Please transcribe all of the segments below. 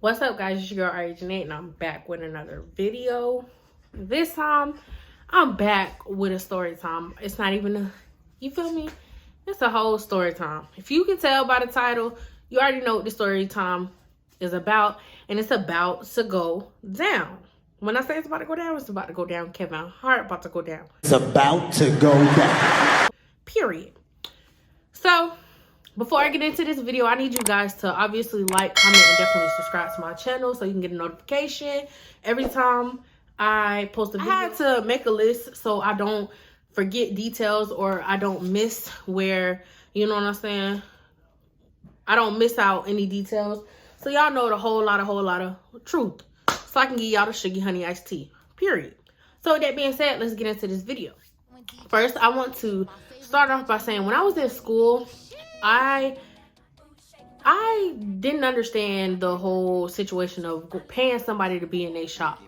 What's up, guys? It's your girl Ari and I'm back with another video. This time I'm back with a story time. It's not even a, you feel me? It's a whole story time. If you can tell by the title, you already know what the story time is about, and it's about to go down. When I say it's about to go down, it's about to go down. Kevin Hart about to go down. It's about to go down. Period. So before I get into this video, I need you guys to obviously like, comment, and definitely subscribe to my channel so you can get a notification every time I post a video. I had to make a list so I don't forget details or I don't miss where, you know what I'm saying? I don't miss out any details. So y'all know the whole lot of truth. So I can give y'all the sugar honey iced tea. Period. So with that being said, let's get into this video. First, I want to start off by saying when I was in school, I didn't understand the whole situation of paying somebody to be in their shop.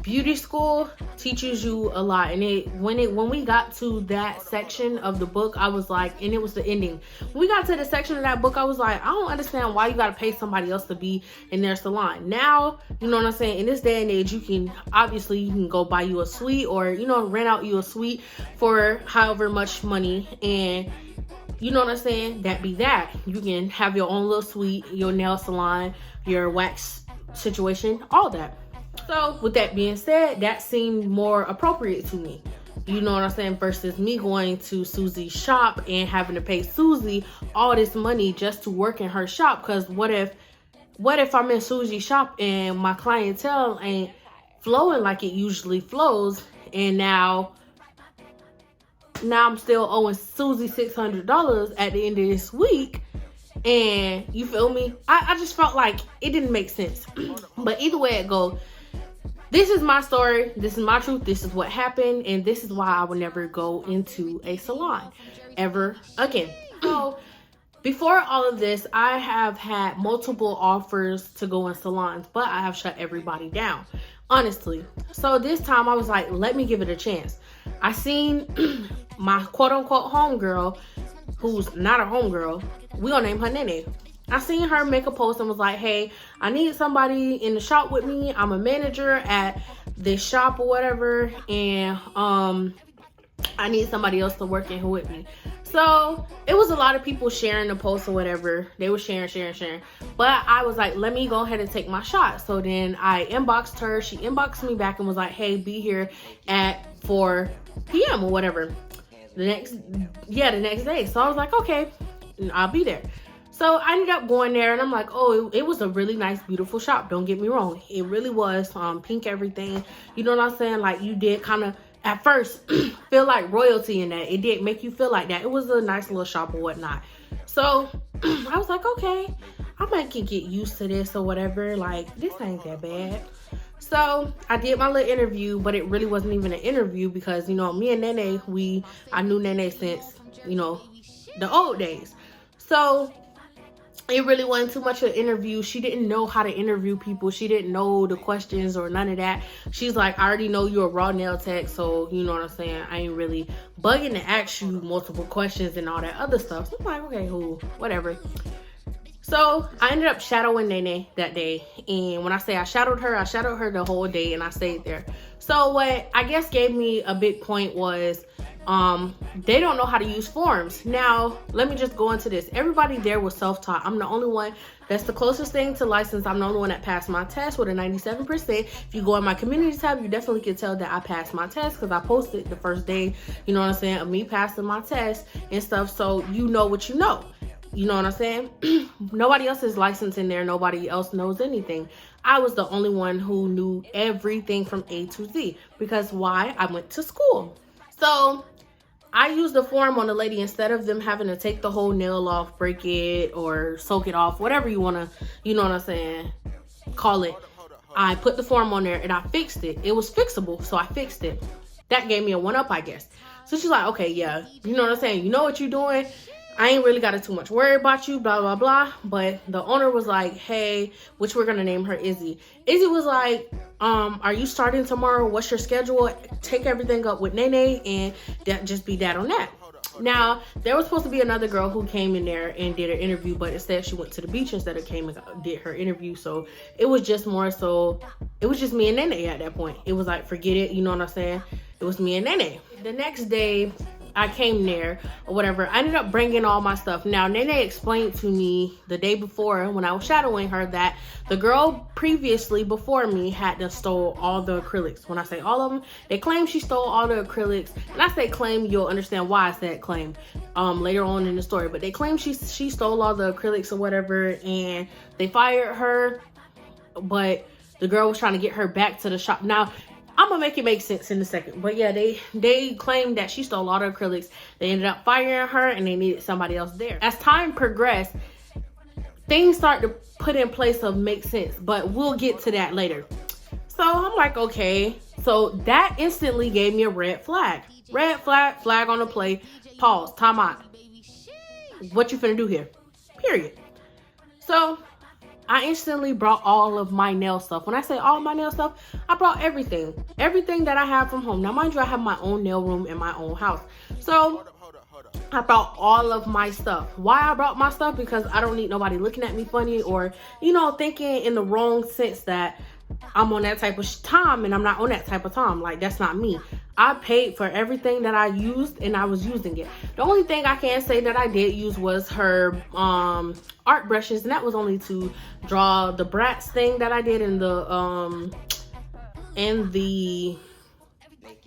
Beauty school teaches you a lot, and when we got to that section of the book, I was like, and it was the ending. When we got to the section of that book, I was like, I don't understand why you gotta pay somebody else to be in their salon. Now, you know what I'm saying? In this day and age, you can go buy you a suite or, you know, rent out you a suite for however much money, and you know what I'm saying? That be that. You can have your own little suite, your nail salon, your wax situation, all that. So with that being said, that seemed more appropriate to me. You know what I'm saying? Versus me going to Susie's shop and having to pay Susie all this money just to work in her shop. Because what if I'm in Susie's shop and my clientele ain't flowing like it usually flows, and now I'm still owing Susie $600 at the end of this week, and you feel me? I just felt like it didn't make sense. But either way it goes, this is my story, this is my truth, this is what happened, and this is why I would never go into a salon ever again. So before all of this, I have had multiple offers to go in salons, but I have shut everybody down, honestly. So this time I was like, let me give it a chance. I seen my quote-unquote homegirl, who's not a homegirl, we gonna name her Nene. I seen her make a post and was like, hey, I need somebody in the shop with me. I'm a manager at this shop or whatever, and I need somebody else to work in here with me. So it was a lot of people sharing the post or whatever. They were sharing. But I was like, let me go ahead and take my shot. So then I inboxed her. She inboxed me back and was like, hey, be here at 4 p.m. or whatever. The next day. So I was like, okay, I'll be there. So I ended up going there, and I'm like, oh, it was a really nice, beautiful shop. Don't get me wrong. It really was pink everything. You know what I'm saying? Like, you did kind of, at first, feel like royalty in that. It did make you feel like that. It was a nice little shop or whatnot. So I was like, okay, I might get used to this or whatever. Like, this ain't that bad. So I did my little interview, but it really wasn't even an interview because, you know, me and Nene, I knew Nene since, you know, the old days. So it really wasn't too much of an interview. She didn't know how to interview people. She didn't know the questions or none of that. She's like, I already know you're a raw nail tech, so you know what I'm saying? I ain't really bugging to ask you multiple questions and all that other stuff. So I'm like, okay, cool, whatever. So I ended up shadowing Nene that day. And when I say I shadowed her the whole day, and I stayed there. So what I guess gave me a big point was they don't know how to use forms. Now, let me just go into this. Everybody there was self-taught. I'm the only one that's the closest thing to license. I'm the only one that passed my test with a 97%. If you go in my community tab, you definitely can tell that I passed my test because I posted the first day, you know what I'm saying, of me passing my test and stuff. So you know what you know. You know what I'm saying? Nobody else is licensed in there. Nobody else knows anything. I was the only one who knew everything from A to Z. Because why? I went to school. So I used the form on the lady instead of them having to take the whole nail off, break it, or soak it off, whatever you want to, you know what I'm saying, call it. I put the form on there and I fixed it. It was fixable, so I fixed it. That gave me a 1-up, I guess. So she's like, okay, yeah, you know what I'm saying? You know what you're doing. I ain't really got too much worry about you, blah, blah, blah. But the owner was like, hey, which we're going to name her Izzy. Izzy was like, are you starting tomorrow? What's your schedule? Take everything up with Nene and just be that on that. Now, there was supposed to be another girl who came in there and did her interview, but instead she went to the beach instead of came and did her interview. So it was just more so, it was just me and Nene at that point. It was like, forget it, you know what I'm saying? It was me and Nene. The next day, I came there or whatever. I ended up bringing all my stuff. Now, Nene explained to me the day before when I was shadowing her that the girl previously before me had to stole all the acrylics. When I say all of them, they claim she stole all the acrylics. And I say claim, you'll understand why I said claim later on in the story. But they claim she stole all the acrylics or whatever, and they fired her. But the girl was trying to get her back to the shop. Now, I'm gonna make it make sense in a second. But yeah, they claimed that she stole all the acrylics. They ended up firing her and they needed somebody else there. As time progressed, things start to put in place of make sense, but we'll get to that later. So I'm like, okay. So that instantly gave me a red flag. Red flag, flag on the play. Pause, time out. What you finna do here? Period. So I instantly brought all of my nail stuff. When I say all of my nail stuff, I brought everything. Everything that I have from home. Now, mind you, I have my own nail room in my own house. So I brought all of my stuff. Why I brought my stuff? Because I don't need nobody looking at me funny or, you know, thinking in the wrong sense that I'm on that type of time and I'm not on that type of time. Like, that's not me. I paid for everything that I used and I was using it. The only thing I can say that I did use was her art brushes, and that was only to draw the Bratz thing that I did in the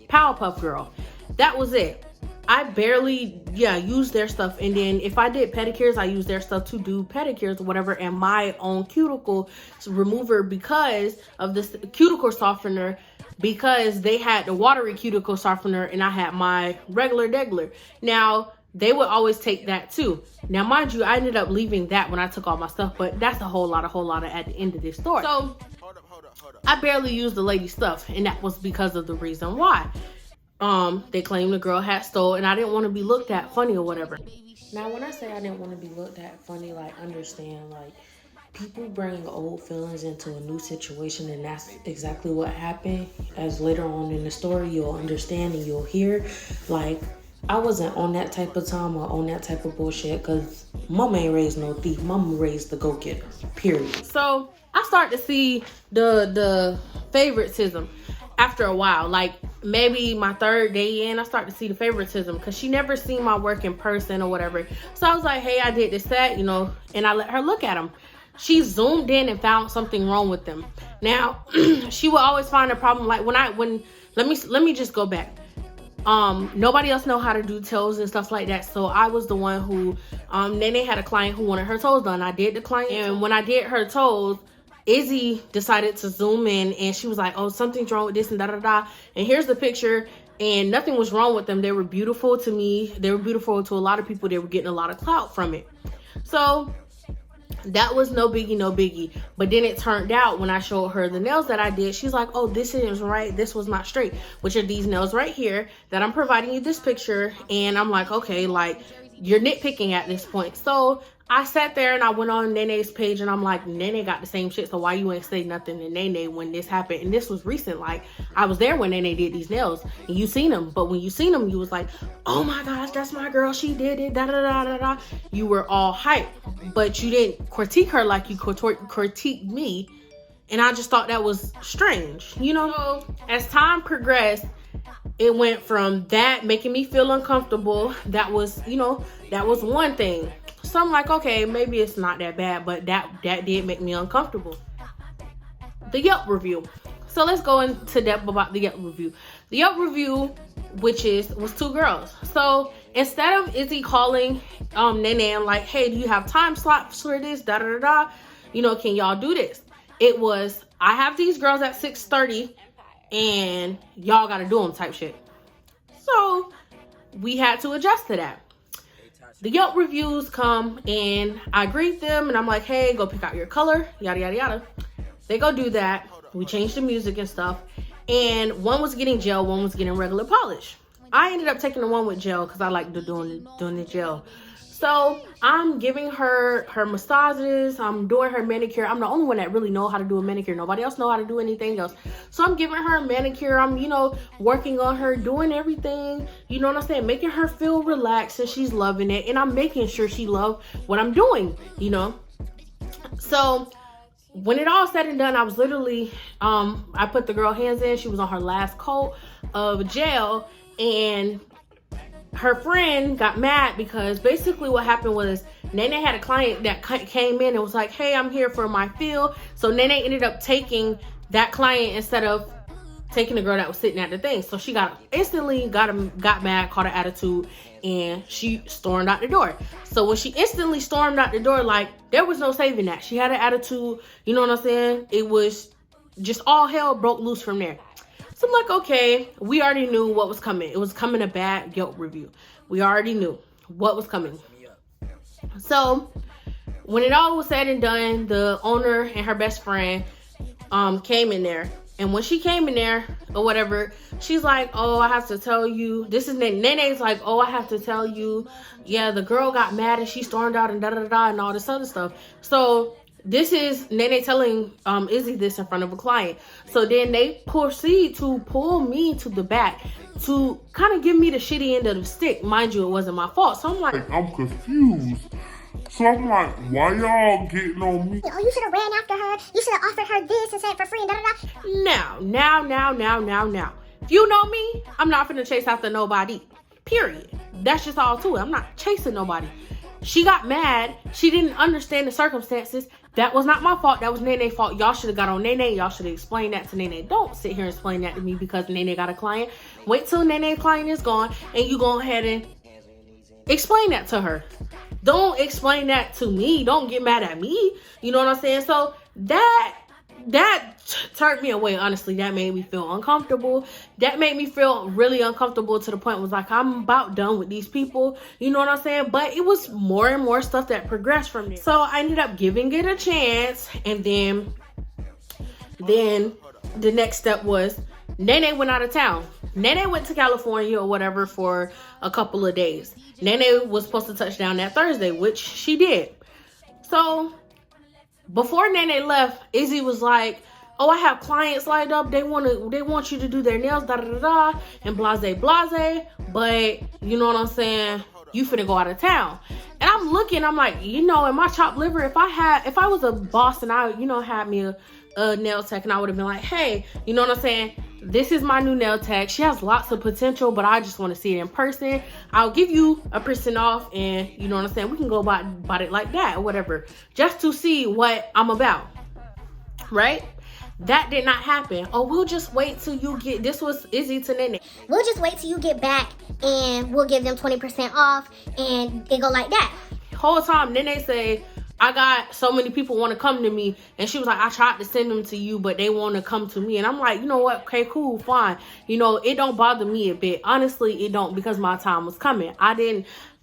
Powerpuff Girl. That was it. I barely, used their stuff. And then if I did pedicures, I used their stuff to do pedicures or whatever, and my own cuticle remover because of this cuticle softener, because they had the watery cuticle softener and I had my regular degler. Now, they would always take that too. Now, mind you, I ended up leaving that when I took all my stuff, but that's a whole lot of at the end of this story. So, I barely used the lady's stuff, and that was because of the reason why. They claimed the girl had stole, and I didn't want to be looked at funny or whatever. Now, when I say I didn't want to be looked at funny, like, understand, like, people bring old feelings into a new situation, and that's exactly what happened. As later on in the story, you'll understand and you'll hear. Like, I wasn't on that type of time or on that type of bullshit, because mama ain't raised no thief. Mama raised the go-getter, period. So, I start to see the favoritism after a while. Like, maybe my third day in, I start to see the favoritism because she never seen my work in person or whatever. So I was like, hey, I did this set, you know, and I let her look at them. She zoomed in and found something wrong with them. Now, she would always find a problem. Like let me just go back. Nobody else know how to do toes and stuff like that. So I was the one who, Nene had a client who wanted her toes done. I did the client, and when I did her toes, Izzy decided to zoom in and she was like, oh, something's wrong with this and da-da-da. And here's the picture, and nothing was wrong with them. They were beautiful to me. They were beautiful to a lot of people. They were getting a lot of clout from it. So that was no biggie. But then it turned out when I showed her the nails that I did, she's like, oh, this isn't right. This was not straight, which are these nails right here that I'm providing you this picture. And I'm like, okay, like, you're nitpicking at this point. So I sat there and I went on Nene's page and I'm like, Nene got the same shit, so why you ain't say nothing to Nene when this happened? And this was recent. Like, I was there when Nene did these nails and you seen them. But when you seen them, you was like, oh my gosh, that's my girl. She did it. Da da da da da. You were all hype, but you didn't critique her like you critiqued me. And I just thought that was strange, you know? So as time progressed, it went from that making me feel uncomfortable. That was, you know, that was one thing. So I'm like, okay, maybe it's not that bad, but that did make me uncomfortable. The Yelp review. So let's go into depth about the Yelp review. The Yelp review, was 2 girls. So instead of Izzy calling Nene and like, hey, do you have time slots for this? Da da da da. You know, can y'all do this? It was, I have these girls at 6:30 and y'all gotta do them type shit. So we had to adjust to that. The Yelp reviews come and I greet them and I'm like, hey, go pick out your color, yada, yada, yada. They go do that. We changed the music and stuff. And one was getting gel, one was getting regular polish. I ended up taking the one with gel because I like doing the gel. So I'm giving her massages. I'm doing her manicure. I'm the only one that really know how to do a manicure. Nobody else know how to do anything else. So I'm giving her a manicure. I'm, working on her, doing everything. You know what I'm saying? Making her feel relaxed and she's loving it. And I'm making sure she loves what I'm doing, So when it all said and done, I was literally, I put the girl hands in. She was on her last coat of jail, and her friend got mad because basically what happened was Nene had a client that came in and was like, hey, I'm here for my fill. So Nene ended up taking that client instead of taking the girl that was sitting at the thing. So she instantly got mad, caught an attitude, and she stormed out the door. So when she instantly stormed out the door, like, there was no saving that. She had an attitude, you know what I'm saying? It was just all hell broke loose from there. So I'm like, okay, we already knew what was coming. It was coming, a bad Yelp review. We already knew what was coming. So when it all was said and done, the owner and her best friend came in there. And when she came in there or whatever, she's like, oh, I have to tell you. This is Nene's like, oh, I have to tell you. Yeah, the girl got mad and she stormed out and da-da-da-da and all this other stuff. So this is Nene telling Izzy this in front of a client. So then they proceed to pull me to the back to kind of give me the shitty end of the stick. Mind you, it wasn't my fault. So I'm like, I'm confused. So I'm like, why y'all getting on me? Oh, you should have ran after her. You should have offered her this and said for free and da-da-da. Now. If you know me, I'm not finna chase after nobody. Period. That's just all to it. I'm not chasing nobody. She got mad. She didn't understand the circumstances. That was not my fault. That was Nene's fault. Y'all should have got on Nene. Y'all should have explained that to Nene. Don't sit here and explain that to me because Nene got a client. Wait till Nene's client is gone and you go ahead and explain that to her. Don't explain that to me. Don't get mad at me. You know what I'm saying? So that turned me away. Honestly, that made me feel uncomfortable. That made me feel really uncomfortable to the point was like, I'm about done with these people. You know what I'm saying? But it was more and more stuff that progressed from there. So I ended up giving it a chance. And then the next step was Nene went out of town. Nene went to California or whatever for a couple of days. Nene was supposed to touch down that Thursday, which she did. So before Nene left, Izzy was like, oh, I have clients lined up. They want you to do their nails, da-da-da-da, and blase. But you know what I'm saying? You finna go out of town. And I'm looking, I'm like, in my chopped liver, if I was a boss and I, had me a nail tech, and I would have been like, hey, you know what I'm saying? This is my new nail tech. She has lots of potential, but I just want to see it in person. I'll give you a % off, and you know what I'm saying? We can go about it like that or whatever, just to see what I'm about, right? That did not happen. Oh, we'll just wait till you get, this was Izzy to Nene. We'll just wait till you get back and we'll give them 20% off, and it go like that. Whole time Nene say, I got so many people want to come to me, and she was like, I tried to send them to you, but they want to come to me. And I'm like, you know what? Okay, cool, fine. It don't bother me a bit. Honestly, it don't, because my time was coming.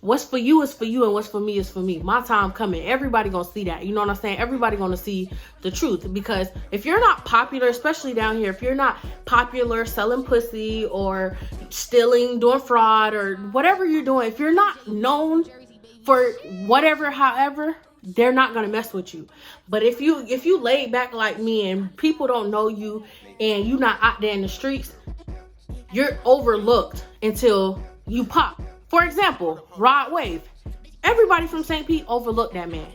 What's for you is for you, and what's for me is for me. My time coming. Everybody gonna see that. You know what I'm saying? Everybody gonna see the truth. Because if you're not popular, especially down here, if you're not popular selling pussy or stealing, doing fraud, or whatever you're doing, if you're not known for whatever, however, they're not gonna mess with you. But if you laid back like me and people don't know you and you not out there in the streets, you're overlooked until you pop. For example, Rod Wave. Everybody from St. Pete overlooked that man.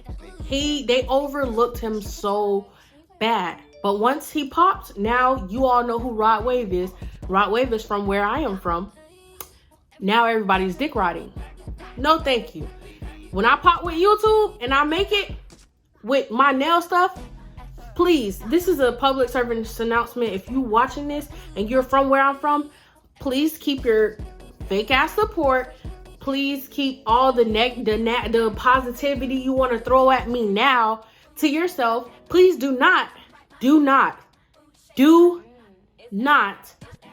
They overlooked him so bad. But once he popped, now you all know who Rod Wave is. Rod Wave is from where I am from. Now everybody's dick riding. No, thank you. When I pop with YouTube and I make it with my nail stuff, please, this is a public service announcement. If you watching this and you're from where I'm from, please keep your fake ass support. Please keep all the positivity you want to throw at me now to yourself. Please do not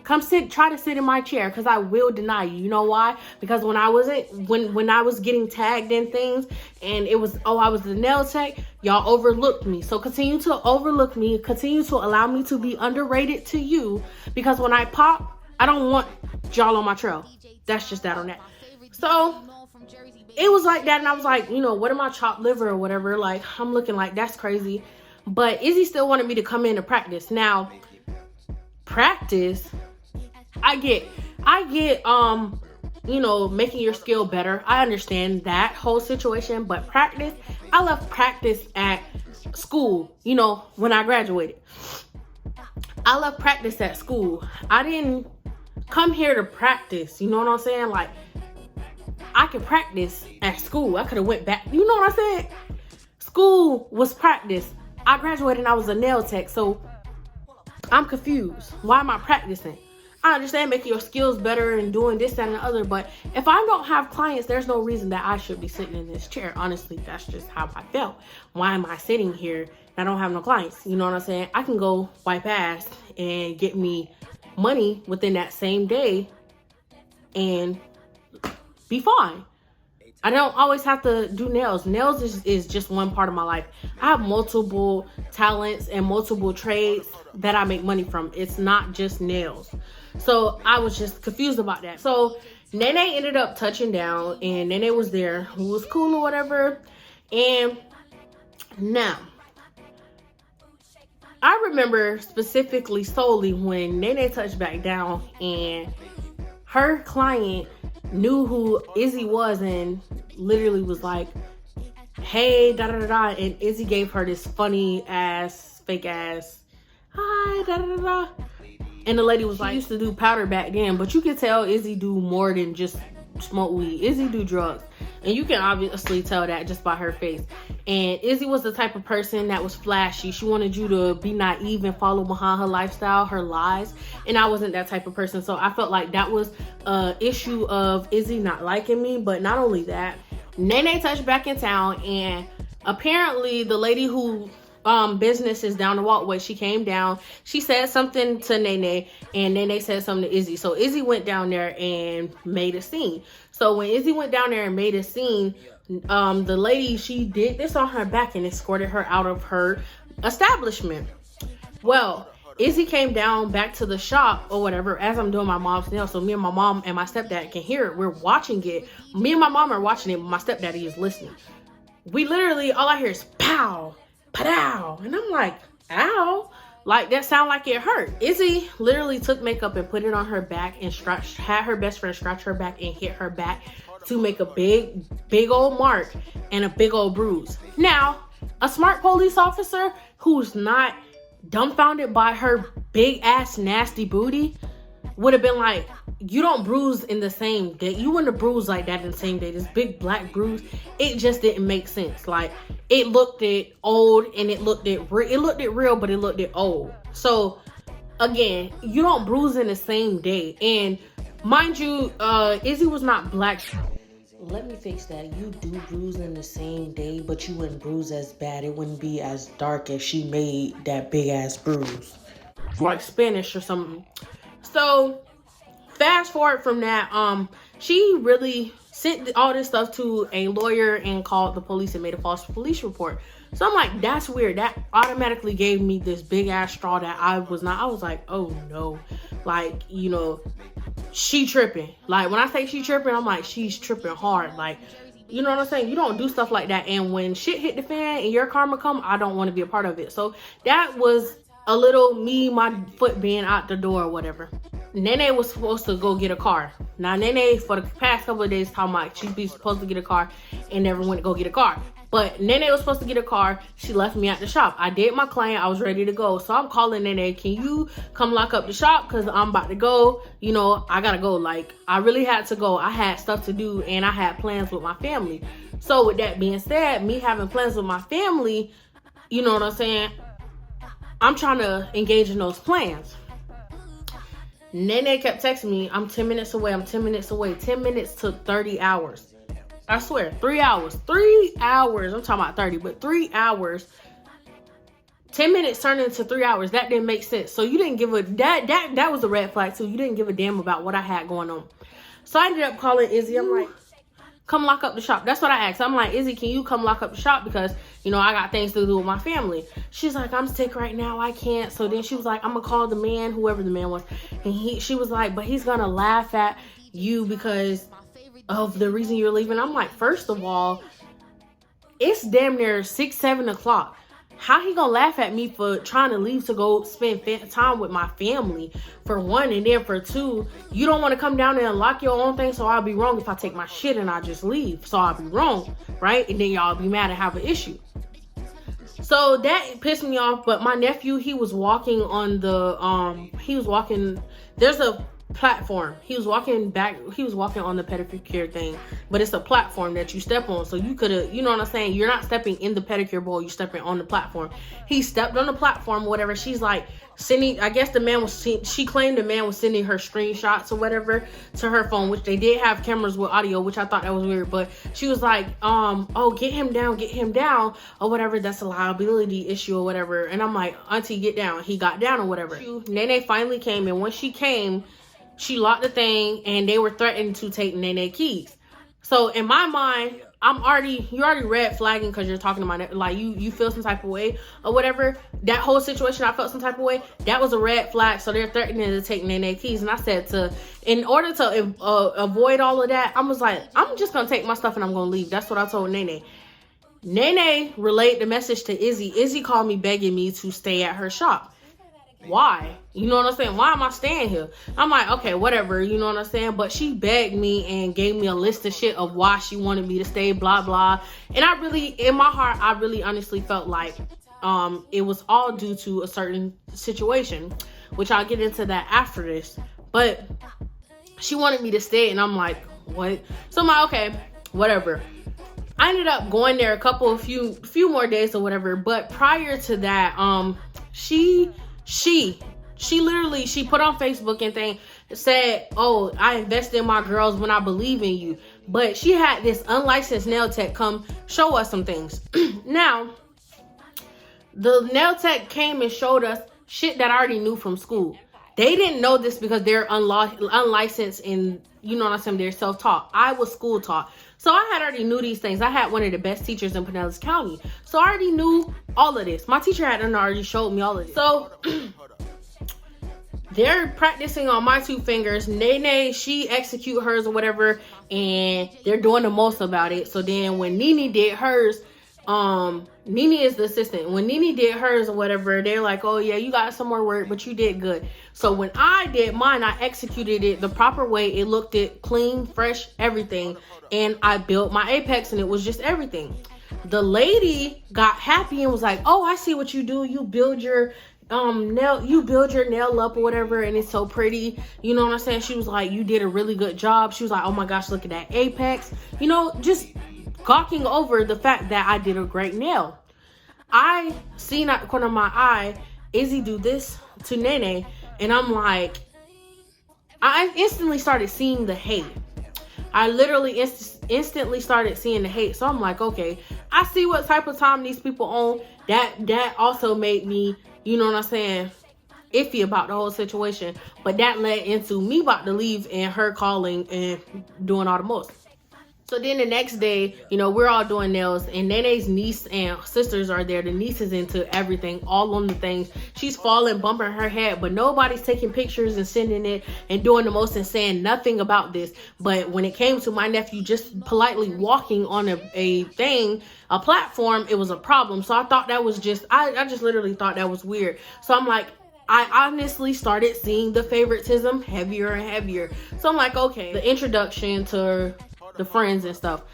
come try to sit in my chair, because I will deny you. You know why? Because when I was getting tagged in things and it was, oh, I was the nail tech, y'all overlooked me. So continue to overlook me, continue to allow me to be underrated to you, because when I pop, I don't want y'all on my trail. That's just that on that. So it was like that. And I was like, you know, what am I, chopped liver or whatever? Like, I'm looking like, that's crazy. But Izzy still wanted me to come in to practice. Now, practice, I get, you know, making your skill better. I understand that whole situation. But practice, I left practice at school, you know, when I graduated. I left practice at school. I didn't come here to practice, you know what I'm saying? Like, I could practice at school. I could have went back, you know what I'm saying? School was practice. I graduated and I was a nail tech, so I'm confused. Why am I practicing? I understand making your skills better and doing this, that, and the other, but if I don't have clients, there's no reason that I should be sitting in this chair. Honestly, that's just how I felt. Why am I sitting here and I don't have no clients? You know what I'm saying? I can go wipe ass and get me money within that same day and be fine. I don't always have to do nails. Nails is just one part of my life. I have multiple talents and multiple trades that I make money from. It's not just nails. So I was just confused about that. So Nene ended up touching down and Nene was there, who was cool or whatever. And now, I remember specifically solely when Nene touched back down and her client knew who Izzy was and literally was like, hey, da da da da. And Izzy gave her this funny ass, fake ass, hi, da da da da. And the lady was like, used to do powder back then, but you could tell Izzy do more than just smoke weed. Izzy do drugs. And you can obviously tell that just by her face. And Izzy was the type of person that was flashy. She wanted you to be naive and follow behind her lifestyle, her lies. And I wasn't that type of person. So I felt like that was an issue of Izzy not liking me. But not only that, Nene touched back in town. And apparently the lady who business is down the walkway, she came down, she said something to Nene, and Nene said something to Izzy. So Izzy went down there and made a scene. So when Izzy went down there and made a scene, the lady, she did this on her back and escorted her out of her establishment. Well, Izzy came down back to the shop or whatever as I'm doing my mom's nails. So me and my mom and my stepdad can hear it. We're watching it. Me and my mom are watching it, but my stepdaddy is listening. We literally, all I hear is pow, pow. And I'm like, ow. Like, that sound like it hurt. Izzy literally took makeup and put it on her back and had her best friend scratch her back and hit her back to make a big old mark and a big old bruise. Now, a smart police officer who's not dumbfounded by her big ass nasty booty would have been like, you don't bruise in the same day. You wouldn't have bruised like that in the same day. This big black bruise, it just didn't make sense. Like, it looked it old and it looked it real, but it looked it old. So again, you don't bruise in the same day. And mind you, Izzy was not black. Let me fix that. You do bruise in the same day, but you wouldn't bruise as bad. It wouldn't be as dark as she made that big ass bruise. Like Spanish or something. So fast forward from that, she really sent all this stuff to a lawyer and called the police and made a false police report. So I'm like, that's weird. That automatically gave me this big ass straw that I was like, oh no. Like, you know, she tripping. Like, when I say she tripping, I'm like, she's tripping hard. Like, you know what I'm saying? You don't do stuff like that. And when shit hit the fan and your karma come, I don't want to be a part of it. So that was a little me, my foot being out the door or whatever. Nene was supposed to go get a car. Now, Nene, for the past couple of days, talking about she'd be supposed to get a car and never went to go get a car. But Nene was supposed to get a car. She left me at the shop. I did my client. I was ready to go. So I'm calling Nene, can you come lock up the shop? Because I'm about to go. You know, I got to go. Like, I really had to go. I had stuff to do and I had plans with my family. So with that being said, me having plans with my family, you know what I'm saying? I'm trying to engage in those plans. Nene kept texting me, I'm 10 minutes away, I'm 10 minutes away. 10 minutes took 30 hours. I swear, 3 hours. 3 hours. I'm talking about 30, but 3 hours. 10 minutes turned into 3 hours. That didn't make sense. So you didn't give a, that was a red flag too. You didn't give a damn about what I had going on. So I ended up calling Izzy. I'm like, come lock up the shop. That's what I asked. I'm like, Izzy, can you come lock up the shop? Because, you know, I got things to do with my family. She's like, I'm sick right now. I can't. So then she was like, I'm going to call the man, whoever the man was. And she was like, but he's going to laugh at you because of the reason you're leaving. I'm like, first of all, it's damn near 6, 7 o'clock. How he gonna laugh at me for trying to leave to go spend time with my family, for one, and then for two, you don't want to come down there and lock your own thing, so I'll be wrong if I take my shit and I just leave, so I'll be wrong, right? And then y'all be mad and have an issue. So that pissed me off. But my nephew, he was walking on the there's a platform. He was walking on the pedicure thing, but it's a platform that you step on. So you could have, you know what I'm saying? You're not stepping in the pedicure bowl, you're stepping on the platform. He stepped on the platform, whatever. She's like sending, I guess she claimed the man was sending her screenshots or whatever to her phone, which they did have cameras with audio, which I thought that was weird. But she was like, oh, get him down or whatever. That's a liability issue or whatever. And I'm like, auntie, get down. He got down or whatever. Nene finally came, and when she came, she locked the thing, and they were threatening to take Nene keys. So in my mind, you're already red flagging because you're talking about, like, you feel some type of way or whatever. That whole situation, I felt some type of way. That was a red flag. So they're threatening to take Nene keys. And I said, in order to avoid all of that, I was like, I'm just going to take my stuff and I'm going to leave. That's what I told Nene. Nene relayed the message to Izzy. Izzy called me begging me to stay at her shop. Why? You know what I'm saying? Why am I staying here? I'm like, okay, whatever, you know what I'm saying? But she begged me and gave me a list of shit of why she wanted me to stay, blah, blah. And I really, in my heart, I really honestly felt like it was all due to a certain situation, which I'll get into that after this. But she wanted me to stay, and I'm like, what? So I'm like, okay, whatever. I ended up going there a few more days or whatever. But prior to that, she literally, she put on Facebook and thing, said, oh, I invested in my girls when I believe in you. But she had this unlicensed nail tech come show us some things. Now, the nail tech came and showed us shit that I already knew from school. They didn't know this because they're unlicensed and, you know what I'm saying, they're self-taught. I was school taught. So I had already knew these things. I had one of the best teachers in Pinellas County. So I already knew all of this. My teacher had already showed me all of this. So they're practicing on my 2 fingers. Nene, she execute hers or whatever, and they're doing the most about it. So then when Nene did hers, Nene is the assistant. When Nene did hers or whatever, they're like, oh yeah, you got some more work, but you did good. So when I did mine, I executed it the proper way. It looked clean, fresh, everything. And I built my apex, and it was just everything. The lady got happy and was like, oh, I see what you do. You build your nail up or whatever, and it's so pretty. You know what I'm saying? She was like, you did a really good job. She was like, oh my gosh, look at that apex. You know, just gawking over the fact that I did a great nail. I seen out the corner of my eye Izzy do this to Nene, and I'm like, I instantly started seeing the hate. I literally instantly started seeing the hate. So I'm like, okay, I see what type of time these people own. That also made me, you know what I'm saying, iffy about the whole situation. But that led into me about to leave and her calling and doing all the most. So then the next day, you know, we're all doing nails, and Nene's niece and sisters are there. The niece is into everything, all on the things. She's falling, bumping her head, but nobody's taking pictures and sending it and doing the most and saying nothing about this. But when it came to my nephew just politely walking on a platform, it was a problem. So I thought that was just, I just literally thought that was weird. So I'm like, I honestly started seeing the favoritism heavier and heavier. So I'm like, okay, the introduction to the friends and stuff.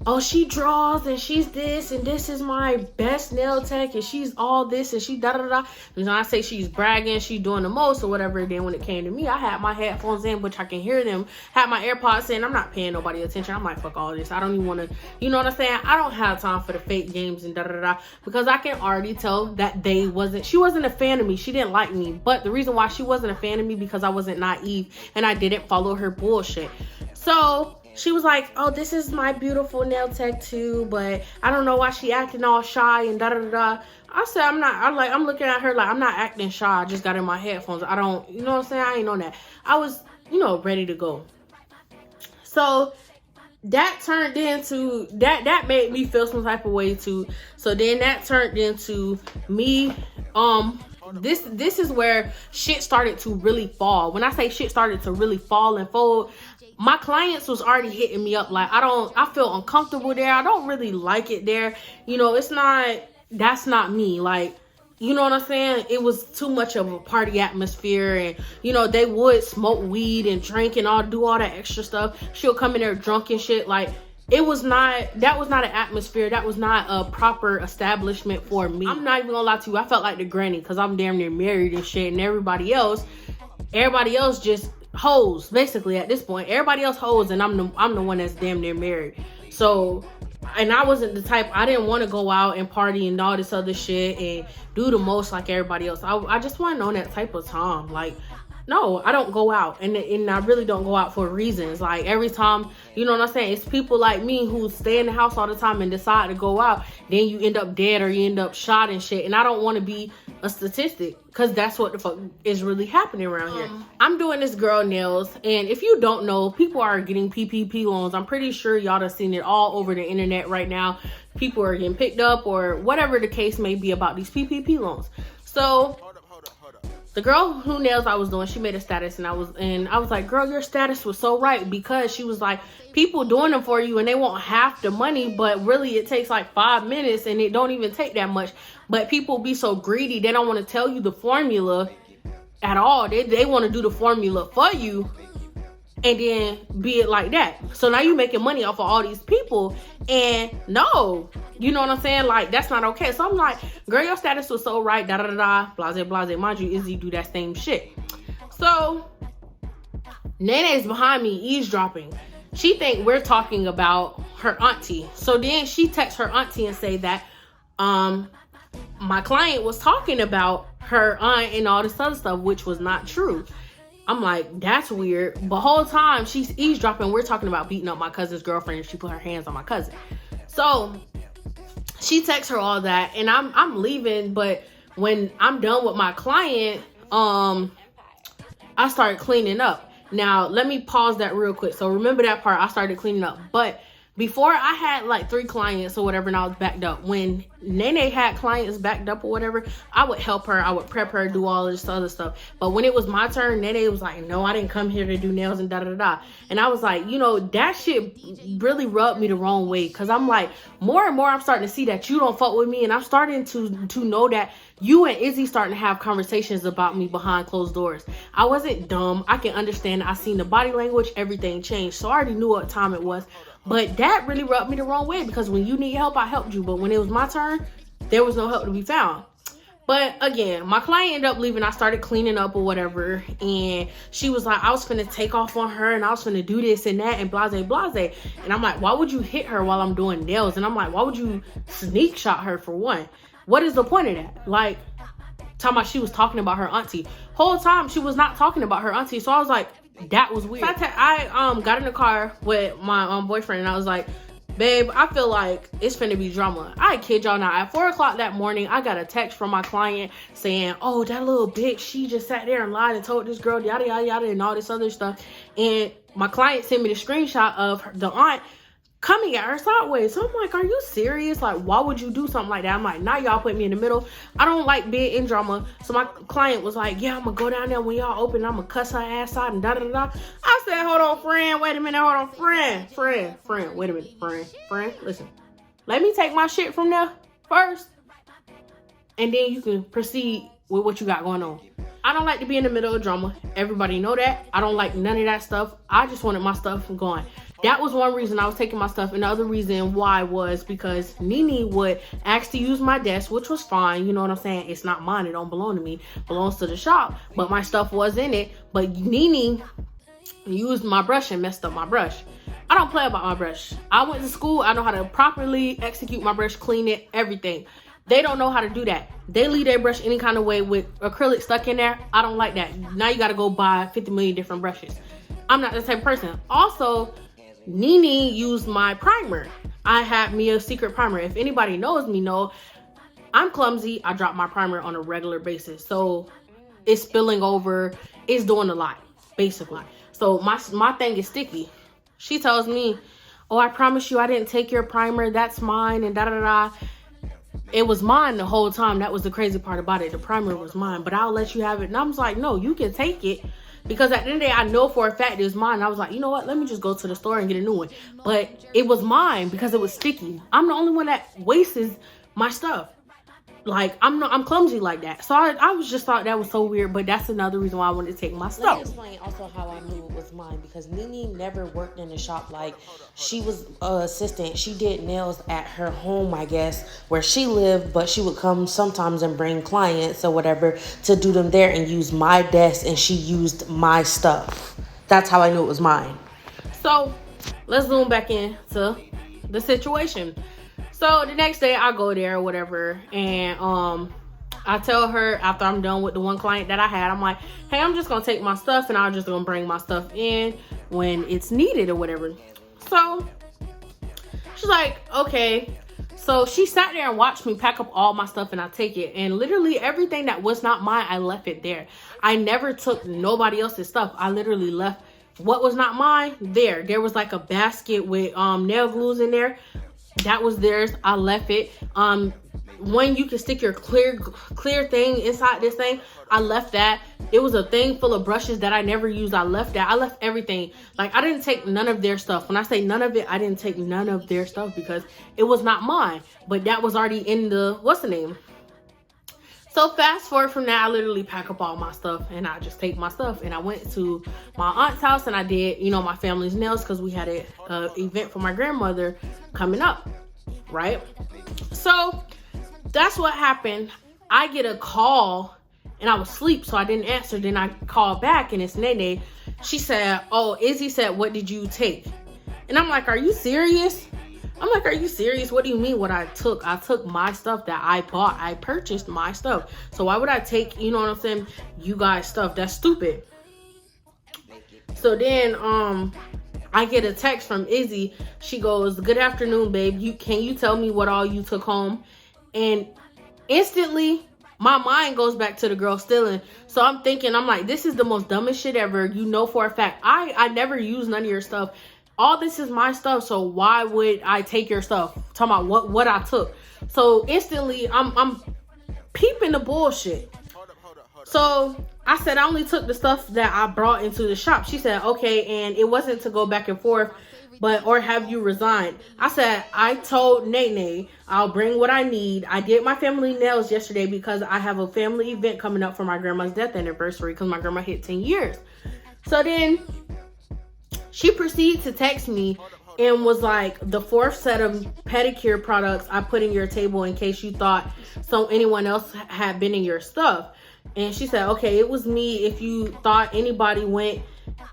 Oh, she draws and she's this and this is my best nail tech and she's all this and she da-da-da. And I say she's bragging, she's doing the most or whatever. Then when it came to me, I had my headphones in, which I can hear them, had my AirPods in. I'm not paying nobody attention. I'm like, fuck all this. I don't even want to, you know what I'm saying? I don't have time for the fake games and da-da-da, because I can already tell that she wasn't a fan of me. She didn't like me. But the reason why she wasn't a fan of me, because I wasn't naive and I didn't follow her bullshit. So she was like, oh, this is my beautiful nail tech too, but I don't know why she acting all shy and da-da-da-da. I said, I'm looking at her like, I'm not acting shy. I just got in my headphones. I don't, you know what I'm saying? I ain't on that. I was, you know, ready to go. So that turned into, that made me feel some type of way too. So then that turned into me, this is where shit started to really fall. When I say shit started to really fall and fold, my clients was already hitting me up like, I feel uncomfortable there. I don't really like it there. You know, that's not me. Like, you know what I'm saying? It was too much of a party atmosphere, and you know, they would smoke weed and drink and do all that extra stuff. She'll come in there drunk and shit. Like, that was not an atmosphere. That was not a proper establishment for me. I'm not even gonna lie to you. I felt like the granny because I'm damn near married and shit, and everybody else just hoes, basically, at this point. Everybody else hoes, and I'm the one that's damn near married. So, and I wasn't the type, I didn't want to go out and party and all this other shit and do the most like everybody else. I just wasn't on that type of time. Like, no, I don't go out, and I really don't go out for reasons. Like, every time, you know what I'm saying, it's people like me who stay in the house all the time and decide to go out, then you end up dead or you end up shot and shit, and I don't want to be a statistic, because that's what the fuck is really happening around here. I'm doing this girl nails, and if you don't know, people are getting PPP loans. I'm pretty sure y'all have seen it all over the internet right now. People are getting picked up or whatever the case may be about these PPP loans. So the girl who nails I was doing, she made a status, and I was like, girl, your status was so right, because she was like, people doing them for you and they want half the money, but really it takes like 5 minutes and it don't even take that much. But people be so greedy, they don't want to tell you the formula at all. They want to do the formula for you and then be it like that. So now you making money off of all these people, and no, you know what I'm saying? Like, that's not okay. So I'm like, girl, your status was so right, da da da da, blase blase. Mind you, Izzy do that same shit. So Nene's behind me eavesdropping. She think we're talking about her auntie. So then she texts her auntie and say that my client was talking about her aunt and all this other stuff, which was not true. I'm like, that's weird. But the whole time she's eavesdropping, we're talking about beating up my cousin's girlfriend, and she put her hands on my cousin. So she texts her all that, and I'm leaving. But when I'm done with my client, I started cleaning up. Now, let me pause that real quick. So remember that part, I started cleaning up. But before, I had like 3 clients or whatever, and I was backed up. When Nene had clients backed up or whatever, I would help her. I would prep her, do all this other stuff. But when it was my turn, Nene was like, no, I didn't come here to do nails and da-da-da-da. And I was like, you know, that shit really rubbed me the wrong way. Because I'm like, more and more I'm starting to see that you don't fuck with me. And I'm starting to know that you and Izzy starting to have conversations about me behind closed doors. I wasn't dumb. I can understand. I seen the body language. Everything changed. So I already knew what time it was. But that really rubbed me the wrong way, because when you need help, I helped you. But when it was my turn, there was no help to be found. But again, my client ended up leaving. I started cleaning up or whatever. And she was like, I was finna take off on her, and I was finna do this and that and blase, blase. And I'm like, why would you hit her while I'm doing nails? And I'm like, why would you sneak shot her for one? What is the point of that? Like, talking about she was talking about her auntie. Whole time she was not talking about her auntie. So I was like, that was weird. So I got in the car with my boyfriend, and I was like, babe, I feel like it's finna be drama. I kid y'all not. At 4 o'clock that morning, I got a text from my client saying, oh, that little bitch, she just sat there and lied and told this girl yada yada yada and all this other stuff. And my client sent me the screenshot of the aunt coming at her sideways. So I'm like, are you serious? Like, why would you do something like that? I'm like, now y'all put me in the middle. I don't like being in drama. So my client was like, yeah, I'm gonna go down there when y'all open. I'm gonna cuss her ass out and da da da. I said, hold on, friend. Wait a minute. Hold on, friend. Wait a minute, friend. Listen, let me take my shit from there first, and then you can proceed with what you got going on. I don't like to be in the middle of drama. Everybody know that. I don't like none of that stuff. I just wanted my stuff going. That was one reason I was taking my stuff. And the other reason why was because Nene would ask to use my desk, which was fine. You know what I'm saying? It's not mine. It don't belong to me. It belongs to the shop. But my stuff was in it. But Nene used my brush and messed up my brush. I don't play about my brush. I went to school. I know how to properly execute my brush, clean it, everything. They don't know how to do that. They leave their brush any kind of way with acrylic stuck in there. I don't like that. Now you got to go buy 50 million different brushes. I'm not the type of person. Also, Nene used my primer. I had me a secret primer. If anybody knows me, know I'm clumsy. I drop my primer on a regular basis. So it's spilling over. It's doing a lot, basically. So my thing is sticky. She tells me, oh, I promise you I didn't take your primer. That's mine and da-da-da. It was mine the whole time. That was the crazy part about it. The primer was mine, but I'll let you have it. And I was like, no, you can take it. Because at the end of the day, I know for a fact it was mine. I was like, you know what? Let me just go to the store and get a new one. But it was mine because it was sticky. I'm the only one that wastes my stuff. Like, I'm clumsy like that. So I was just thought that was so weird, but that's another reason why I wanted to take my stuff. Let me explain also how I knew it was mine, because Nene never worked in the shop. Like, she was an assistant. She did nails at her home, I guess, where she lived, but she would come sometimes and bring clients or whatever to do them there and use my desk, and she used my stuff. That's how I knew it was mine. So let's zoom back into the situation. So the next day I go there or whatever, and I tell her after I'm done with the one client that I had, I'm like, hey, I'm just gonna take my stuff and I'm just gonna bring my stuff in when it's needed or whatever. So she's like, okay. So she sat there and watched me pack up all my stuff and I take it, and literally everything that was not mine, I left it there. I never took nobody else's stuff. I literally left what was not mine there. There was like a basket with nail glues in there. That was theirs. I left it. When you can stick your clear thing inside this thing, I left that. It was a thing full of brushes that I never used. I left that. I left everything. Like, I didn't take none of their stuff. When I say none of it, I didn't take none of their stuff because it was not mine. But that was already in the, what's the name? So fast forward from that, I literally pack up all my stuff and I just take my stuff. And I went to my aunt's house and I did, you know, my family's nails because we had an event for my grandmother coming up, right? So that's what happened. I get a call and I was asleep, so I didn't answer. Then I called back and it's Nene. She said, oh, Izzy said, what did you take? And I'm like, are you serious? I'm like, are you serious? What do you mean what I took? I took my stuff that I bought. I purchased my stuff. So why would I take, you know what I'm saying, you guys' stuff? That's stupid. So then I get a text from Izzy. She goes, good afternoon, babe. Can you tell me what all you took home? And instantly my mind goes back to the girl stealing. So I'm thinking, I'm like, this is the most dumbest shit ever. You know for a fact, I never use none of your stuff. All this is my stuff, so why would I take your stuff? Talking about what I took. So instantly, I'm peeping the bullshit. So I said I only took the stuff that I brought into the shop. She said, okay, and it wasn't to go back and forth, or have you resigned? I said, I told Nene I'll bring what I need. I did my family nails yesterday because I have a family event coming up for my grandma's death anniversary because my grandma hit 10 years. So then she proceeded to text me and was like, the fourth set of pedicure products I put in your table in case you thought anyone else had been in your stuff. And she said, okay, it was me. If you thought anybody went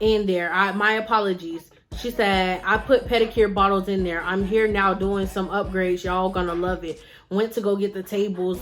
in there, my apologies. She said, I put pedicure bottles in there. I'm here now doing some upgrades. Y'all gonna love it. Went to go get the tables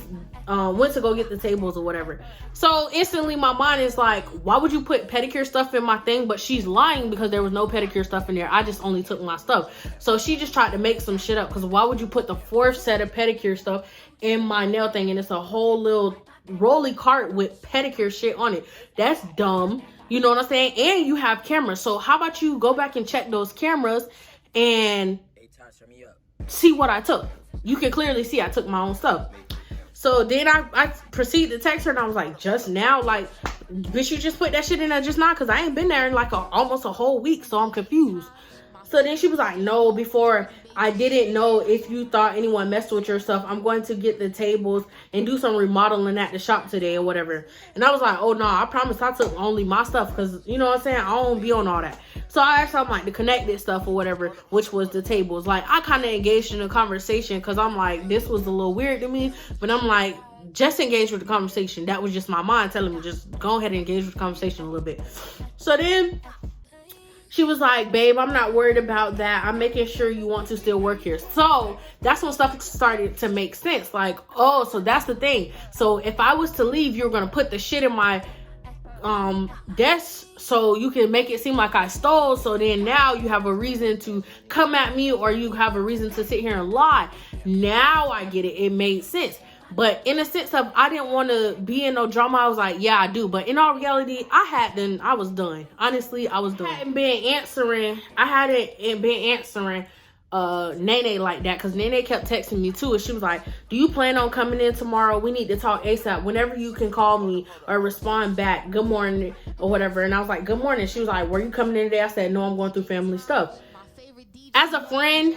or whatever. So instantly my mind is like, why would you put pedicure stuff in my thing? But she's lying because there was no pedicure stuff in there. I just only took my stuff. So she just tried to make some shit up, because why would you put the fourth set of pedicure stuff in my nail thing? And it's a whole little rolly cart with pedicure shit on it. That's dumb. You know what I'm saying? And you have cameras. So how about you go back and check those cameras and see what I took? You can clearly see I took my own stuff. So then I proceeded to text her and I was like, just now? Like, bitch, you just put that shit in there just now? Because I ain't been there in like almost a whole week, so I'm confused. So then she was like, no, before I didn't know if you thought anyone messed with your stuff. I'm going to get the tables and do some remodeling at the shop today or whatever. And I was like, oh no, I promise I took only my stuff, because you know what I'm saying, I don't be on all that. So I asked her, like, the connected stuff or whatever, which was the tables. Like, I kind of engaged in a conversation because I'm like, this was a little weird to me, but I'm like, just engage with the conversation. That was just my mind telling me, just go ahead and engage with the conversation a little bit. So then she was like, babe, I'm not worried about that. I'm making sure you want to still work here. So that's when stuff started to make sense. Like, oh, so that's the thing. So if I was to leave, you're going to put the shit in my desk so you can make it seem like I stole. So then now you have a reason to come at me, or you have a reason to sit here and lie. Now I get it. It made sense. But in a sense of, I didn't want to be in no drama. I was like, yeah, I do. But in all reality, I was done. Honestly, I was done. I hadn't been answering Nene like that, because Nene kept texting me too. And she was like, do you plan on coming in tomorrow? We need to talk ASAP. Whenever you can call me or respond back. Good morning. or whatever. And I was like, good morning. She was like, were you coming in today? I said, no, I'm going through family stuff. As a friend,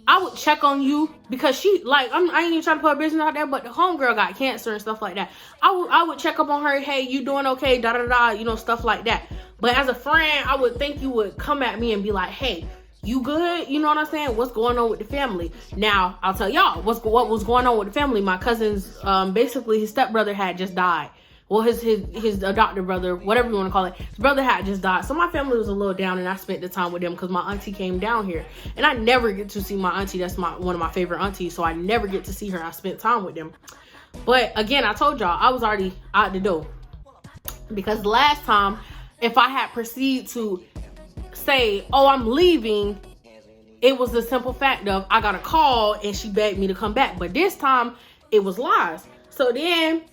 I would check on you because she, like, I ain't even trying to put her business out there, but the homegirl got cancer and stuff like that. I would check up on her. Hey, you doing okay? Da da da. You know, stuff like that. But as a friend, I would think you would come at me and be like, hey, you good? You know what I'm saying? What's going on with the family? Now, I'll tell y'all what was going on with the family. My cousin's, basically his stepbrother had just died. Well, his adopted brother, whatever you want to call it, his brother had just died. So my family was a little down, and I spent the time with them because my auntie came down here. And I never get to see my auntie. That's one of my favorite aunties. So I never get to see her. I spent time with them. But again, I told y'all, I was already out the door. Because last time, if I had proceeded to say, oh, I'm leaving, it was the simple fact of I got a call and she begged me to come back. But this time it was lies. So then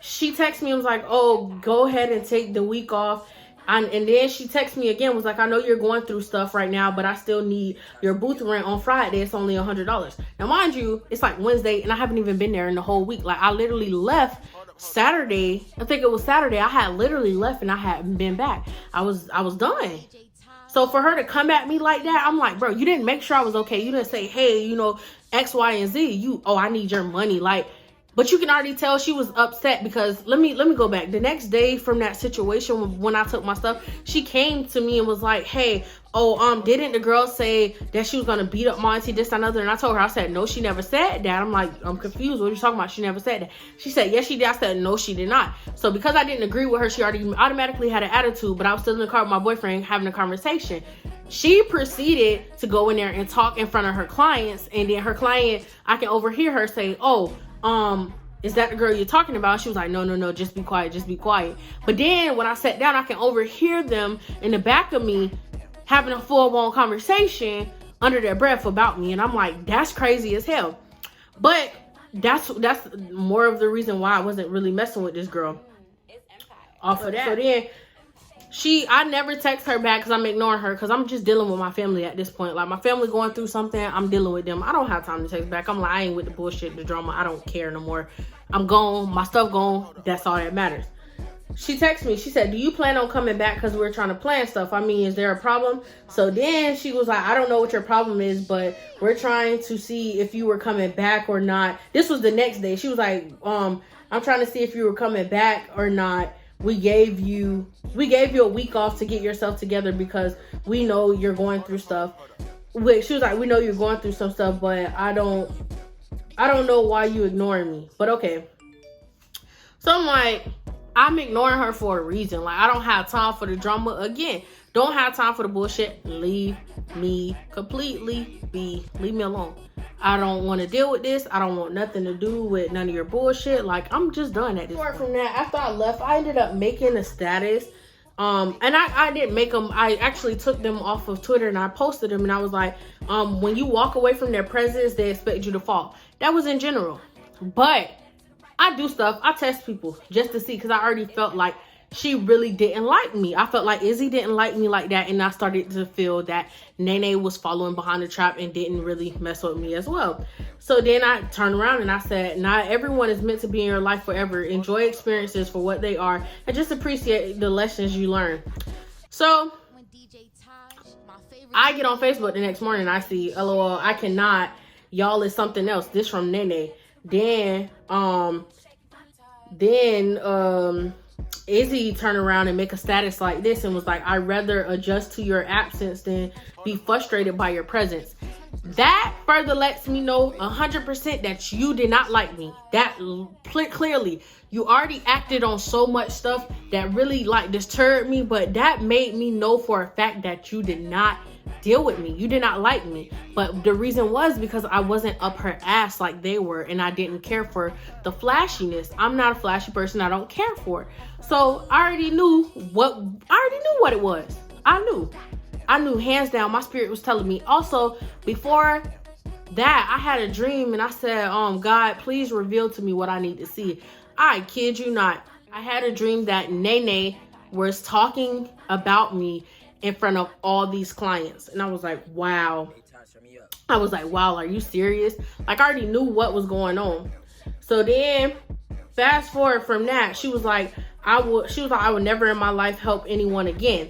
she texted me and was like, oh, go ahead and take the week off. And then she texted me again, was like, I know you're going through stuff right now, but I still need your booth rent on Friday. It's only $100. Now, mind you, it's like Wednesday and I haven't even been there in the whole week. Like, I literally left Saturday. I think it was Saturday. I had literally left and I hadn't been back. I was done. So for her to come at me like that, I'm like, bro, you didn't make sure I was okay. You didn't say, hey, you know, X, Y, and Z. I need your money. Like, but you can already tell she was upset because let me go back. The next day from that situation when I took my stuff, she came to me and was like, hey, didn't the girl say that she was gonna beat up my auntie, this and another? And I told her, I said, no, she never said that. I'm like, I'm confused. What are you talking about? She never said that. She said, yes, she did. I said, no, she did not. So because I didn't agree with her, she already automatically had an attitude, but I was still in the car with my boyfriend having a conversation. She proceeded to go in there and talk in front of her clients. And then her client, I can overhear her say, is that the girl you're talking about? She was like, no, just be quiet, just be quiet. But then when I sat down, I can overhear them in the back of me having a full-blown conversation under their breath about me. And I'm like, that's crazy as hell. But that's more of the reason why I wasn't really messing with this girl off of that. So then I never text her back because I'm ignoring her because I'm just dealing with my family at this point. Like, my family going through something, I'm dealing with them. I don't have time to text back. I'm like, I ain't with the bullshit, the drama. I don't care no more. I'm gone. My stuff gone. That's all that matters. She texted me. She said, do you plan on coming back because we're trying to plan stuff? I mean, is there a problem? So then she was like, I don't know what your problem is, but we're trying to see if you were coming back or not. This was the next day. She was like, I'm trying to see if you were coming back or not. We gave you a week off to get yourself together because we know you're going through stuff. She was like, we know you're going through some stuff, but I don't know why you ignoring me. But okay. So I'm like, I'm ignoring her for a reason. Like, I don't have time for the drama. Again, don't have time for the bullshit. Leave me completely be. Leave me alone. I don't want to deal with this. I don't want nothing to do with none of your bullshit. Like, I'm just done at this point. From that, after I left, I ended up making a status. And I didn't make them. I actually took them off of Twitter and I posted them. And I was like, when you walk away from their presence, they expect you to fall. That was in general. But I do stuff. I test people just to see because I already felt like she really didn't like me. I felt like Izzy didn't like me like that. And I started to feel that Nene was following behind the trap and didn't really mess with me as well. So then I turned around and I said, not everyone is meant to be in your life forever. Enjoy experiences for what they are and just appreciate the lessons you learn. So I get on Facebook the next morning and I see, LOL, I cannot. Y'all is something else. This from Nene. Then Izzy turned around and make a status like this and was like, I'd rather adjust to your absence than be frustrated by your presence. That further lets me know 100% that you did not like me. That clearly, you already acted on so much stuff that really like disturbed me, but that made me know for a fact that you did not deal with me. You did not like me. But the reason was because I wasn't up her ass like they were, and I didn't care for the flashiness. I'm not a flashy person. I don't care for it. So I already knew what it was. I knew hands down. My spirit was telling me. Also, before that, I had a dream and I said, God, please reveal to me what I need to see. I kid you not. I had a dream that Nene was talking about me in front of all these clients. And I was like, wow. Are you serious? Like, I already knew what was going on. So then, fast forward from that, she was like, she was like, I would never in my life help anyone again.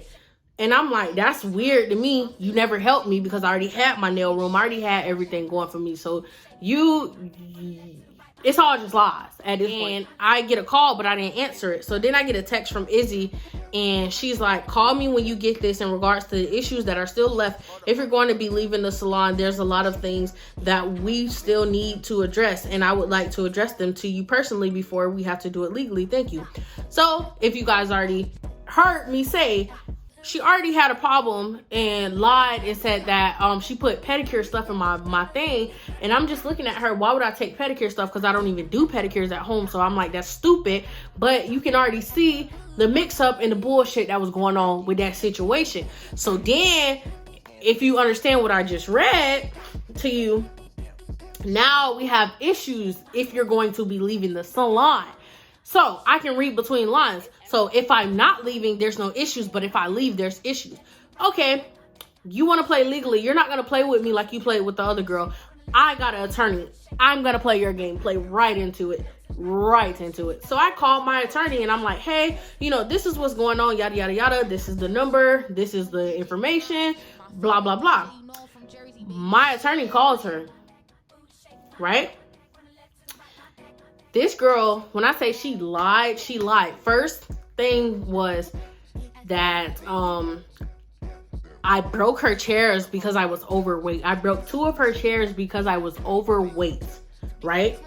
And I'm like, that's weird to me. You never helped me because I already had my nail room. I already had everything going for me. So it's all just lies at this point. And I get a call, but I didn't answer it. So then I get a text from Izzy, and she's like, call me when you get this in regards to the issues that are still left. If you're going to be leaving the salon, there's a lot of things that we still need to address, and I would like to address them to you personally before we have to do it legally. Thank you. So if you guys already heard me say, she already had a problem and lied and said that she put pedicure stuff in my thing. And I'm just looking at her. Why would I take pedicure stuff? Because I don't even do pedicures at home. So I'm like, that's stupid. But you can already see the mix up and the bullshit that was going on with that situation. So then, if you understand what I just read to you, now we have issues if you're going to be leaving the salon. So I can read between lines. So if I'm not leaving, there's no issues. But if I leave, there's issues. Okay, you want to play legally. You're not going to play with me like you played with the other girl. I got an attorney. I'm going to play your game. Play right into it. Right into it. So I called my attorney and I'm like, hey, this is what's going on. Yada, yada, yada. This is the number. This is the information. Blah, blah, blah. My attorney calls her. Right? This girl, when I say she lied, she lied. First thing was that I broke her chairs because I was overweight. I broke 2 of her chairs because I was overweight, right?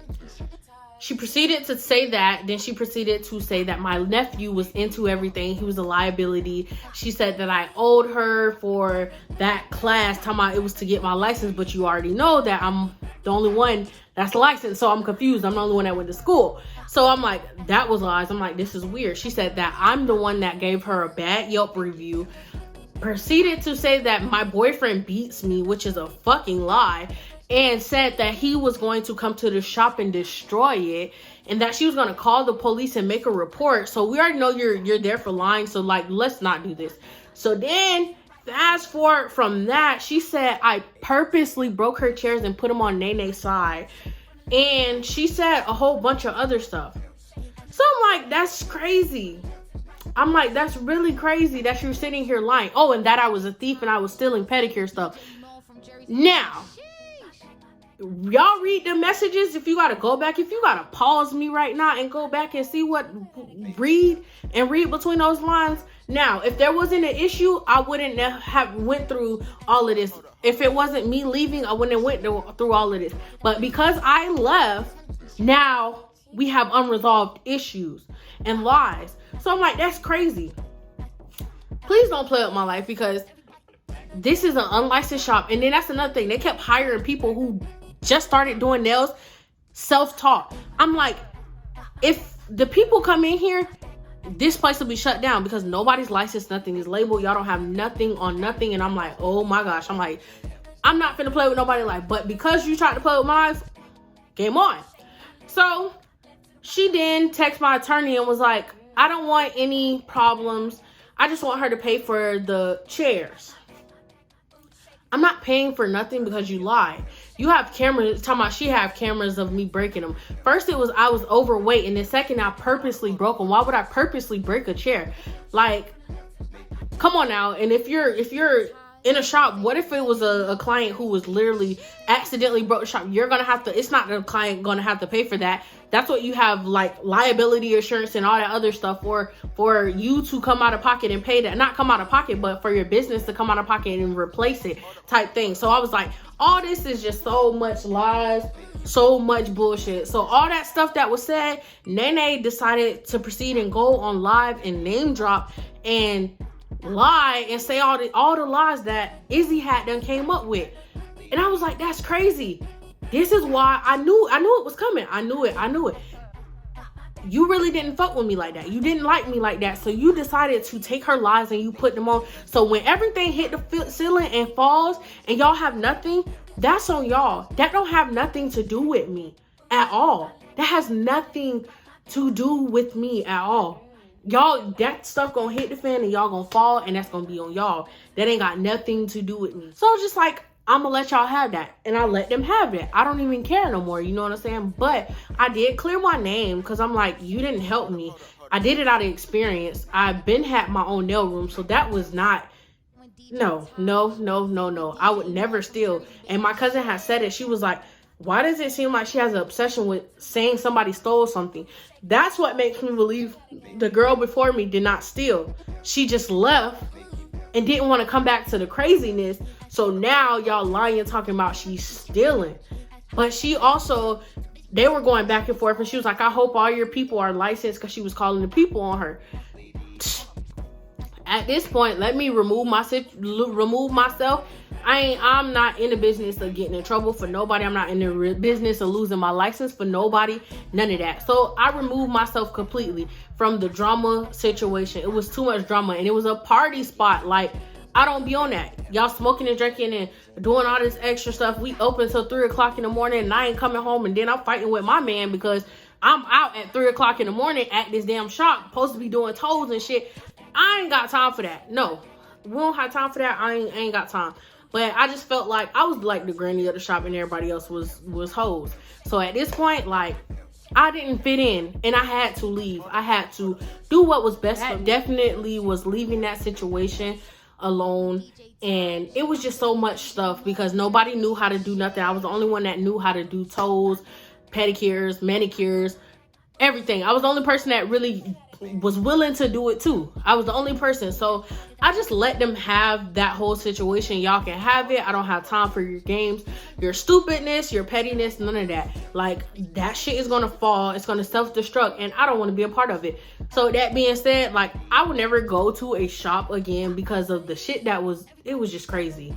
She proceeded to say that. Then she proceeded to say that my nephew was into everything. He was a liability. She said that I owed her for that class. Talking about it was to get my license, but you already know that I'm the only one that's licensed. So I'm confused. I'm the only one that went to school. So I'm like, that was lies. I'm like, this is weird. She said that I'm the one that gave her a bad Yelp review. Proceeded to say that my boyfriend beats me, which is a fucking lie. And said that he was going to come to the shop and destroy it, and that she was going to call the police and make a report. So we already know you're there for lying. So like, let's not do this. So then fast forward from that, she said I purposely broke her chairs and put them on Nene's side. And she said a whole bunch of other stuff. So I'm like, that's crazy. I'm like, that's really crazy that you're sitting here lying. Oh, and that I was a thief and I was stealing pedicure stuff. Now, y'all read the messages. If you gotta go back, if you gotta pause me right now and go back and see read between those lines. Now, if there wasn't an issue, I wouldn't have went through all of this. If it wasn't me leaving, I wouldn't have went through all of this. But because I left, now we have unresolved issues and lies. So I'm like, that's crazy. Please don't play with my life, because this is an unlicensed shop. And then that's another thing. They kept hiring people who just started doing nails, self-taught. I'm like, if the people come in here, this place will be shut down because nobody's licensed, nothing is labeled. Y'all don't have nothing on nothing. And I'm like, oh my gosh. I'm like, I'm not finna play with nobody life. But because you tried to play with my life, game on. So she then texted my attorney and was like, I don't want any problems. I just want her to pay for the chairs. I'm not paying for nothing because you lied. You have cameras, talking about she have cameras of me breaking them. First it was I was overweight, and then second I purposely broke them. Why would I purposely break a chair? Like, come on now. And if you're in a shop, what if it was a client who was literally accidentally broke the shop? You're gonna have to, it's not the client gonna have to pay for that. That's what you have, like liability insurance and all that other stuff for you to come out of pocket and pay that. Not come out of pocket, but for your business to come out of pocket and replace it type thing. So I was like, all this is just so much lies, so much bullshit. So all that stuff that was said, Nene decided to proceed and go on live and name drop and lie and say all the lies that Izzy had done came up with. And I was like, that's crazy. This is why I knew it was coming. I knew it. You really didn't fuck with me like that. You didn't like me like that. So you decided to take her lies and you put them on. So when everything hit the ceiling and falls and y'all have nothing, that's on y'all. That don't have nothing to do with me at all. That has nothing to do with me at all. Y'all, that stuff gonna hit the fan and y'all gonna fall, and that's gonna be on y'all. That ain't got nothing to do with me. So I was just like, I'm gonna let y'all have that. And I let them have it. I don't even care no more, you know what I'm saying? But I did clear my name because I'm like, you didn't help me. I did it out of experience. I've been had my own nail room, so that was not. No. I would never steal. And my cousin had said it. She was like, why does it seem like she has an obsession with saying somebody stole something? That's what makes me believe the girl before me did not steal. She just left and didn't want to come back to the craziness. So now y'all lying, talking about she's stealing. But she also, they were going back and forth, and she was like, I hope all your people are licensed, because she was calling the people on her. At this point, let me remove myself. I'm not in the business of getting in trouble for nobody. I'm not in the business of losing my license for nobody. None of that. So I removed myself completely from the drama situation. It was too much drama, and it was a party spot. Like, I don't be on that. Y'all smoking and drinking and doing all this extra stuff. We open till 3 o'clock in the morning, and I ain't coming home, and then I'm fighting with my man because I'm out at 3 o'clock in the morning at this damn shop, supposed to be doing toes and shit. I ain't got time for that. No, we don't have time for that. I ain't got time. But I just felt like I was like the granny of the shop, and everybody else was hoes. So at this point, like, I didn't fit in, and I had to leave. I had to do what was best for me. Definitely was leaving that situation alone, and it was just so much stuff because nobody knew how to do nothing. I was the only one that knew how to do toes, pedicures, manicures, everything. I was the only person that really was willing to do it too. I was the only person. So I just let them have that whole situation. Y'all can have it. I don't have time for your games, your stupidness, your pettiness, none of that. Like, that shit is gonna fall. It's gonna self-destruct, and I don't want to be a part of it. So that being said, like, I would never go to a shop again because of the shit that was, it was just crazy.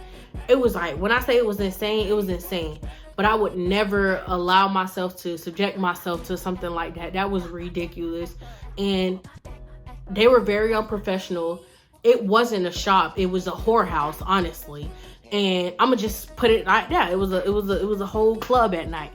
It was like, when I say it was insane, it was insane. But I would never allow myself to subject myself to something like that. That was ridiculous. And they were very unprofessional. It wasn't a shop. It was a whorehouse, honestly. And I'm gonna just put it like that. It was a whole club at night.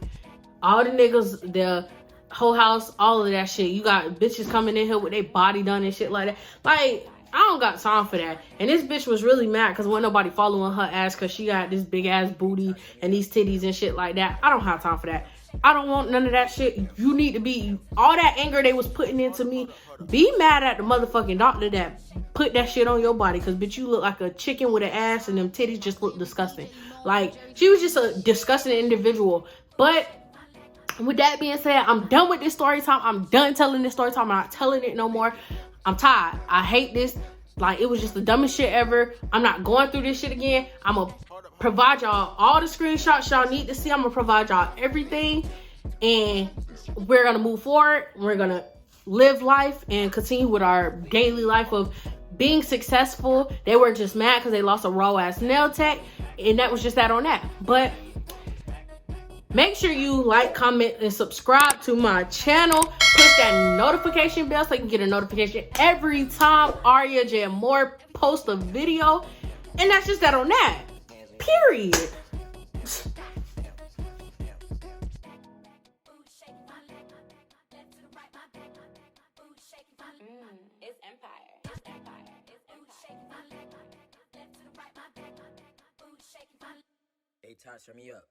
All the niggas, the whole house, all of that shit. You got bitches coming in here with their body done and shit like that. Like, I don't got time for that. And this bitch was really mad because wasn't nobody following her ass because she got this big ass booty and these titties and shit like that. I don't have time for that. I don't want none of that shit. You need to be, all that anger they was putting into me, be mad at the motherfucking doctor that put that shit on your body, because bitch, you look like a chicken with an ass and them titties just look disgusting. Like, she was just a disgusting individual. But with that being said, I'm done with this story time. I'm done telling this story time. I'm not telling it no more. I'm tired. I hate this. Like, it was just the dumbest shit ever. I'm not going through this shit again. I'm gonna provide y'all all the screenshots y'all need to see. I'm gonna provide y'all everything, and we're gonna move forward. We're gonna live life and continue with our daily life of being successful. They were just mad because they lost a raw ass nail tech, and that was just that on that. But make sure you like, comment, and subscribe to my channel. Push that notification bell so you can get a notification every time Aria J. Moore posts a video. And that's just that on that. Period. It's empire. It's empire. It's empire. Hey, Tosh, turn me up.